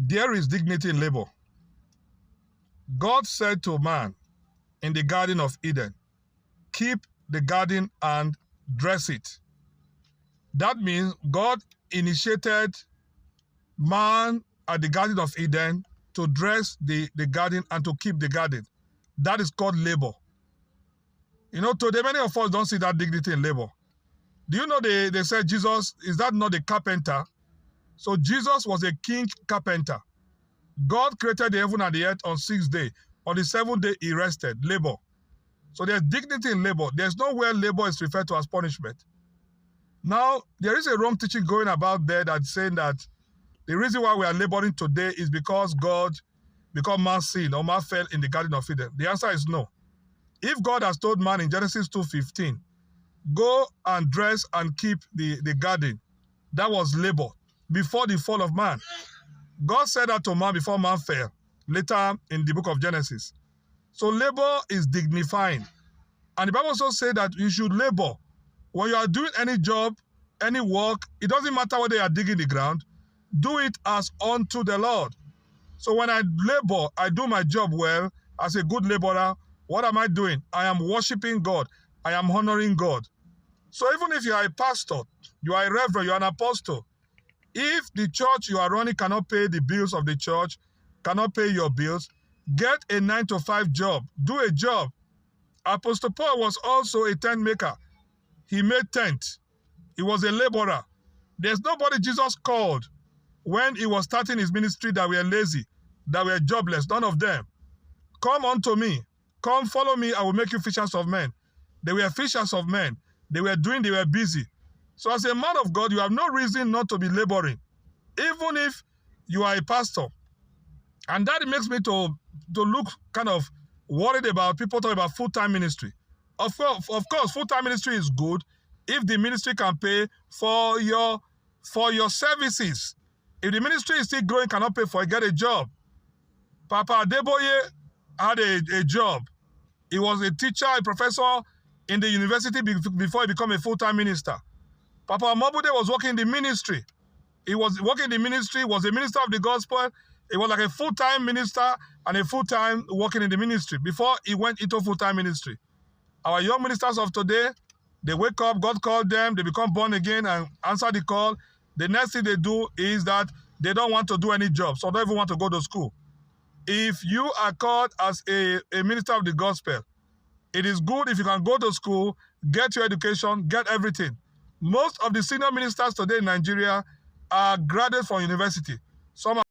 There is dignity in labor. God said to man in the Garden of Eden, keep the garden and dress it. That means God initiated man at the Garden of Eden to dress the garden and to keep the garden. That is called labor. You know, today many of us don't see that dignity in labor. Do you know they said Jesus, is that not a carpenter? So Jesus was a king carpenter. God created the heaven and the earth on 6th day. On the 7th day, he rested, labor. So there's dignity in labor. There's nowhere labor is referred to as punishment. Now, there is a wrong teaching going about there that's saying that the reason why we are laboring today is because man sinned or man fell in the Garden of Eden. The answer is no. If God has told man in Genesis 2:15, go and dress and keep the garden, that was labor before the fall of man. God said that to man before man fell, later in the book of Genesis. So labor is dignifying. And the Bible also says that you should labor. When you are doing any job, any work, it doesn't matter whether you are digging the ground, do it as unto the Lord. So when I labor, I do my job well as a good laborer. What am I doing? I am worshiping God. I am honoring God. So even if you are a pastor, you are a reverend, you are an apostle, if the church you are running cannot pay the bills of the church, cannot pay your bills, get a 9-to-5 job. Do a job. Apostle Paul was also a tent maker. He made tents. He was a laborer. There's nobody Jesus called when he was starting his ministry that were lazy, that were jobless. None of them. Come unto me. Come follow me. I will make you fishers of men. They were fishers of men. They were busy. So as a man of God, you have no reason not to be laboring, even if you are a pastor. And that makes me to look kind of worried about people talking about full-time ministry. Of course, full-time ministry is good if the ministry can pay for your services. If the ministry is still growing, cannot pay for it, get a job. Papa Adeboye had a job. He was a teacher, a professor in the university before he became a full-time minister. Papa Omobude was working in the ministry. He was working in the ministry, was a minister of the gospel. He was like a full-time minister and a full-time working in the ministry before he went into full-time ministry. Our young ministers of today, they wake up, God called them, they become born again and answer the call. The next thing they do is that they don't want to do any job, so they don't even want to go to school. If you are called as a minister of the gospel, it is good if you can go to school, get your education, get everything. Most of the senior ministers today in Nigeria are graduates from university. Some are